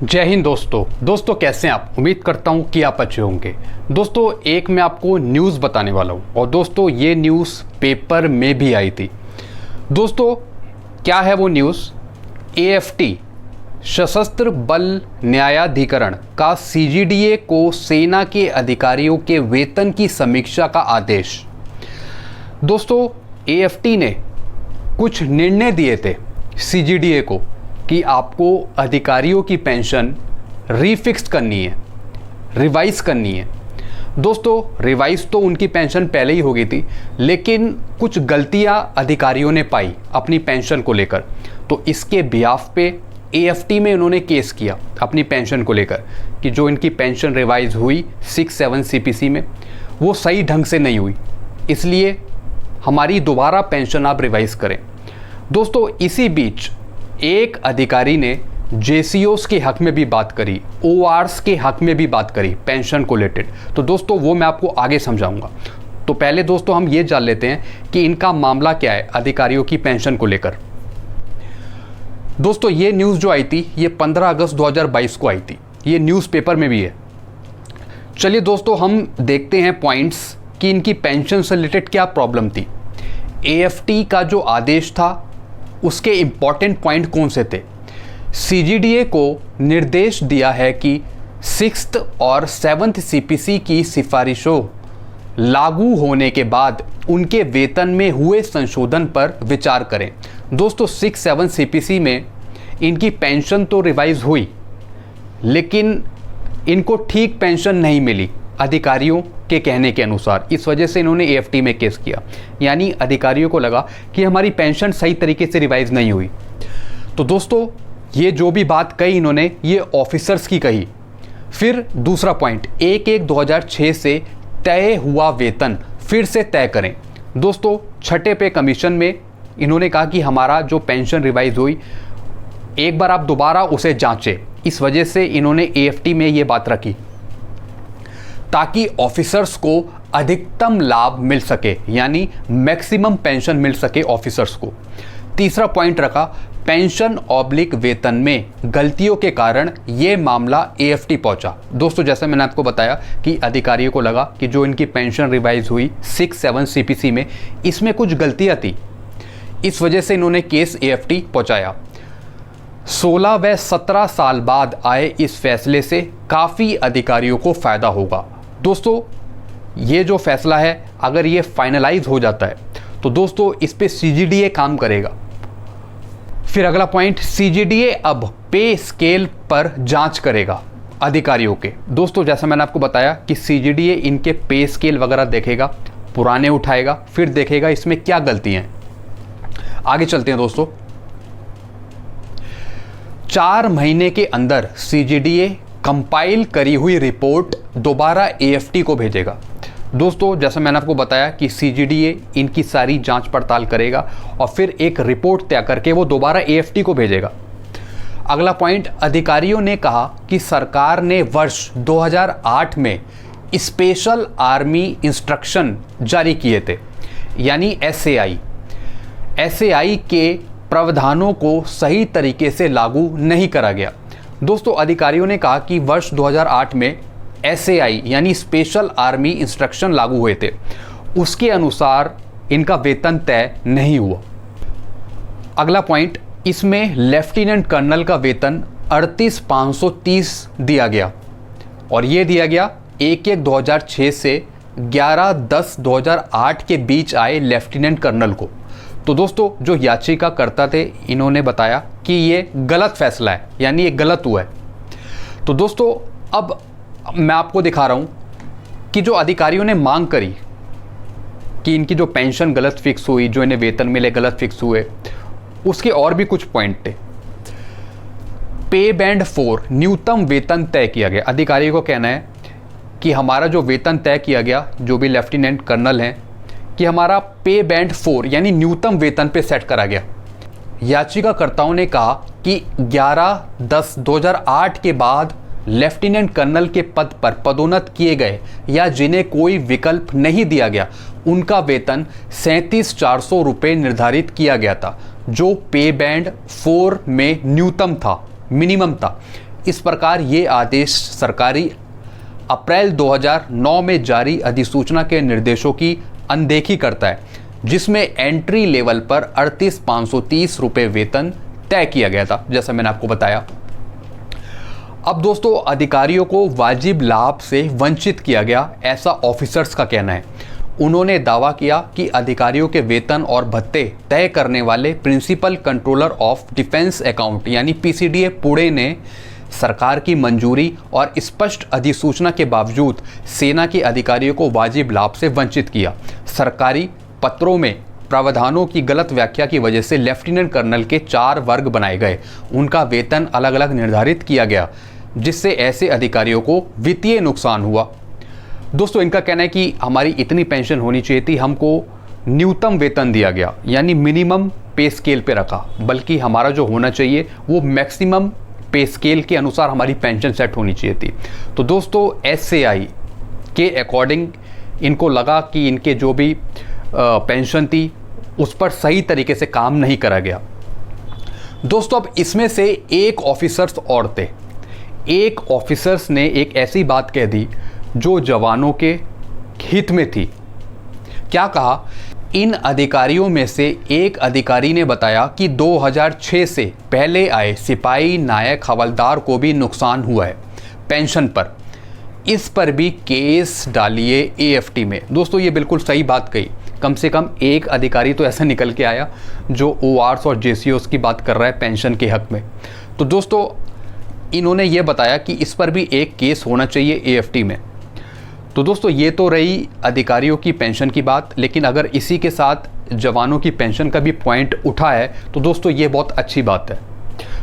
जय हिंद दोस्तों कैसे हैं आप। उम्मीद करता हूं कि आप अच्छे होंगे। दोस्तों एक मैं आपको न्यूज़ बताने वाला हूं और दोस्तों ये न्यूज़ पेपर में भी आई थी। दोस्तों क्या है वो न्यूज़? एएफटी सशस्त्र बल न्यायाधिकरण का सीजीडीए को सेना के अधिकारियों के वेतन की समीक्षा का आदेश। दोस्तों एएफटी ने कुछ निर्णय दिए थे सीजीडीए को कि आपको अधिकारियों की पेंशन रीफिक्स करनी है, रिवाइज करनी है। दोस्तों रिवाइज तो उनकी पेंशन पहले ही हो गई थी, लेकिन कुछ गलतियां अधिकारियों ने पाई अपनी पेंशन को लेकर, तो इसके बिहाफ पे एएफटी में उन्होंने केस किया अपनी पेंशन को लेकर कि जो इनकी पेंशन रिवाइज हुई 6-7 सीपीसी में वो सही ढंग से नहीं हुई, इसलिए हमारी दोबारा पेंशन आप रिवाइज करें। दोस्तों इसी बीच एक अधिकारी ने जेसीओस के हक में भी बात करी, ओआरस के हक में भी बात करी पेंशन को रिलेटेड। तो दोस्तों वो मैं आपको आगे समझाऊंगा। तो पहले दोस्तों हम ये जान लेते हैं कि इनका मामला क्या है अधिकारियों की पेंशन को लेकर। दोस्तों ये न्यूज़ जो आई थी ये 15 अगस्त 2022 को आई थी, ये न्यूज़ पेपर में भी है। चलिए दोस्तों हम देखते हैं पॉइंट्स कि इनकी पेंशन से रिलेटेड क्या प्रॉब्लम थी। एएफटी का जो आदेश था उसके इम्पॉर्टेंट पॉइंट कौन से थे। सीजीडीए को निर्देश दिया है कि 6th और 7th सीपीसी की सिफारिशों लागू होने के बाद उनके वेतन में हुए संशोधन पर विचार करें। दोस्तों 6-7 सीपीसी में इनकी पेंशन तो रिवाइज हुई, लेकिन इनको ठीक पेंशन नहीं मिली अधिकारियों के कहने के अनुसार। इस वजह से इन्होंने एएफटी में केस किया, यानी अधिकारियों को लगा कि हमारी पेंशन सही तरीके से रिवाइज नहीं हुई। तो दोस्तों ये जो भी बात कही इन्होंने ये ऑफिसर्स की कही। फिर दूसरा पॉइंट 1/1/2006 से तय हुआ वेतन फिर से तय करें। दोस्तों छठे पे कमीशन में इन्होंने कहा कि हमारा जो पेंशन रिवाइज हुई एक बार आप दोबारा उसे जांचें। इस वजह से इन्होंने एएफटी में ये बात रखी ताकि ऑफिसर्स को अधिकतम लाभ मिल सके, यानी मैक्सिमम पेंशन मिल सके ऑफिसर्स को। तीसरा पॉइंट रखा पेंशन ऑब्लिक वेतन में गलतियों के कारण ये मामला एएफटी पहुंचा। दोस्तों जैसे मैंने आपको बताया कि अधिकारियों को लगा कि जो इनकी पेंशन रिवाइज हुई 6-7 सीपीसी में इसमें कुछ गलतियां थी, इस वजह से इन्होंने केस एएफटी पहुंचाया। 16 व 17 साल बाद आए इस फैसले से काफ़ी अधिकारियों को फ़ायदा होगा। दोस्तों ये जो फैसला है अगर ये फाइनलाइज हो जाता है तो दोस्तों इस पे सीजीडीए काम करेगा। फिर अगला पॉइंट सीजीडीए अब पे स्केल पर जांच करेगा अधिकारियों के। दोस्तों जैसा मैंने आपको बताया कि सीजीडीए इनके पे स्केल वगैरह देखेगा, पुराने उठाएगा, फिर देखेगा इसमें क्या गलतियां हैं। आगे चलते हैं दोस्तों। 4 महीने के अंदर सीजीडीए कंपाइल करी हुई रिपोर्ट दोबारा एएफटी को भेजेगा। दोस्तों जैसा मैंने आपको बताया कि सीजीडीए इनकी सारी जांच पड़ताल करेगा और फिर एक रिपोर्ट तैयार करके वो दोबारा एएफटी को भेजेगा। अगला पॉइंट अधिकारियों ने कहा कि सरकार ने वर्ष 2008 में स्पेशल आर्मी इंस्ट्रक्शन जारी किए थे, यानी एसएआई के प्रावधानों को सही तरीके से लागू नहीं करा गया। दोस्तों अधिकारियों ने कहा कि वर्ष 2008 में एसएआई यानी स्पेशल आर्मी इंस्ट्रक्शन लागू हुए थे, उसके अनुसार इनका वेतन तय नहीं हुआ। अगला पॉइंट इसमें लेफ्टिनेंट कर्नल का वेतन 38,530 दिया गया और ये दिया गया 1/1/2006 से 11/10/2008 के बीच आए लेफ्टिनेंट कर्नल को। तो दोस्तों जो याचिकाकर्ता थे इन्होंने बताया कि ये गलत फैसला है, यानी ये गलत हुआ है। तो दोस्तों अब मैं आपको दिखा रहा हूँ कि जो अधिकारियों ने मांग करी कि इनकी जो पेंशन गलत फिक्स हुई, जो इन्हें वेतन मिले गलत फिक्स हुए, उसके और भी कुछ पॉइंट थे। पे बैंड 4 न्यूनतम वेतन तय किया गया। अधिकारियों को कहना है कि हमारा जो वेतन तय किया गया, जो भी लेफ्टिनेंट कर्नल हैं, कि हमारा पे बैंड 4 यानी न्यूनतम वेतन पे सेट करा गया। याचिकाकर्ताओं ने कहा कि 11/10/2008 के बाद लेफ्टिनेंट कर्नल के पद पर पदोन्नत किए गए या जिन्हें कोई विकल्प नहीं दिया गया उनका वेतन 37,400 रुपये निर्धारित किया गया था, जो पे बैंड 4 में न्यूनतम था, मिनिमम था। इस प्रकार ये आदेश सरकारी अप्रैल 2009 में जारी अधिसूचना के निर्देशों की अनदेखी करता है, जिसमें एंट्री लेवल पर 38,530 रुपये वेतन तय किया गया था, जैसा मैंने आपको बताया। अब दोस्तों, अधिकारियों को वाजिब लाभ से वंचित किया गया, ऐसा ऑफिसर्स का कहना है। उन्होंने दावा किया कि अधिकारियों के वेतन और भत्ते तय करने वाले principal controller of defence account यानी पीसीडीए पुणे ने सरकार की मंजूरी और स्पष्ट अधिसूचना के बावजूद सेना के अधिकारियों को वाजिब लाभ से वंचित किया। सरकारी पत्रों में प्रावधानों की गलत व्याख्या की वजह से लेफ्टिनेंट कर्नल के 4 वर्ग बनाए गए, उनका वेतन अलग अलग निर्धारित किया गया, जिससे ऐसे अधिकारियों को वित्तीय नुकसान हुआ। दोस्तों, इनका कहना है कि हमारी इतनी पेंशन होनी चाहिए थी, हमको न्यूनतम वेतन दिया गया यानी मिनिमम पे स्केल पे रखा, बल्कि हमारा जो होना चाहिए वो मैक्सिमम पे स्केल के अनुसार हमारी पेंशन सेट होनी चाहिए थी। तो दोस्तों, एसएआई के अकॉर्डिंग इनको लगा कि इनके जो भी पेंशन थी उस पर सही तरीके से काम नहीं करा गया। दोस्तों, अब इसमें से एक ऑफिसर्स और थे। एक ऑफिसर्स ने एक ऐसी बात कह दी जो जवानों के हित में थी। क्या कहा? इन अधिकारियों में से एक अधिकारी ने बताया कि 2006 से पहले आए सिपाही, नायक, हवलदार को भी नुकसान हुआ है पेंशन पर, इस पर भी केस डालिए एएफटी में। दोस्तों, ये बिल्कुल सही बात कही। कम से कम एक अधिकारी तो ऐसा निकल के आया जो ओआरस और जेसीओस की बात कर रहा है पेंशन के हक में। तो दोस्तों, इन्होंने ये बताया कि इस पर भी एक केस होना चाहिए एएफटी में। तो दोस्तों, ये तो रही अधिकारियों की पेंशन की बात, लेकिन अगर इसी के साथ जवानों की पेंशन का भी पॉइंट उठा है तो दोस्तों ये बहुत अच्छी बात है।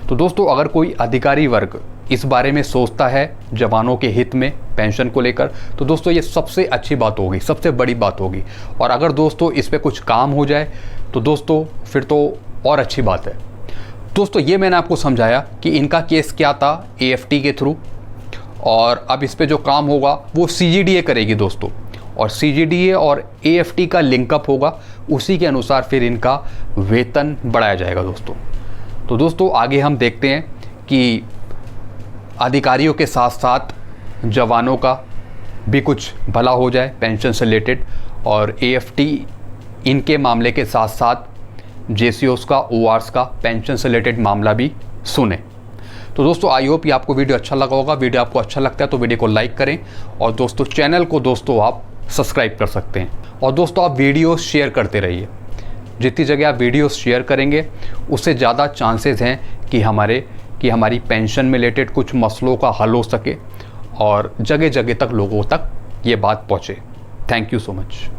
तो दोस्तों, अगर कोई अधिकारी वर्ग इस बारे में सोचता है जवानों के हित में पेंशन को लेकर, तो दोस्तों ये सबसे अच्छी बात होगी, सबसे बड़ी बात होगी। और अगर दोस्तों इस पर कुछ काम हो जाए तो दोस्तों फिर तो और अच्छी बात है। दोस्तों, ये मैंने आपको समझाया कि इनका केस क्या था एएफटी के थ्रू, और अब इस पे जो काम होगा वो सीजीडीए करेगी दोस्तों, और सीजीडीए और एएफटी का लिंकअप होगा, उसी के अनुसार फिर इनका वेतन बढ़ाया जाएगा दोस्तों। तो दोस्तों, आगे हम देखते हैं कि अधिकारियों के साथ साथ जवानों का भी कुछ भला हो जाए पेंशन से रिलेटेड, और एएफटी इनके मामले के साथ साथ जेसीओस का, ओआरस का पेंशन से रिलेटेड मामला भी सुने। तो दोस्तों, आई होप ये आपको वीडियो अच्छा लगा होगा। वीडियो आपको अच्छा लगता है तो वीडियो को लाइक करें, और दोस्तों चैनल को दोस्तों आप सब्सक्राइब कर सकते हैं। और दोस्तों, आप वीडियो शेयर करते रहिए। जितनी जगह आप वीडियो शेयर करेंगे उससे ज़्यादा चांसेस हैं कि हमारी पेंशन में रिलेटेड कुछ मसलों का हल हो सके और जगह जगह तक लोगों तक ये बात पहुँचे। Thank you so much.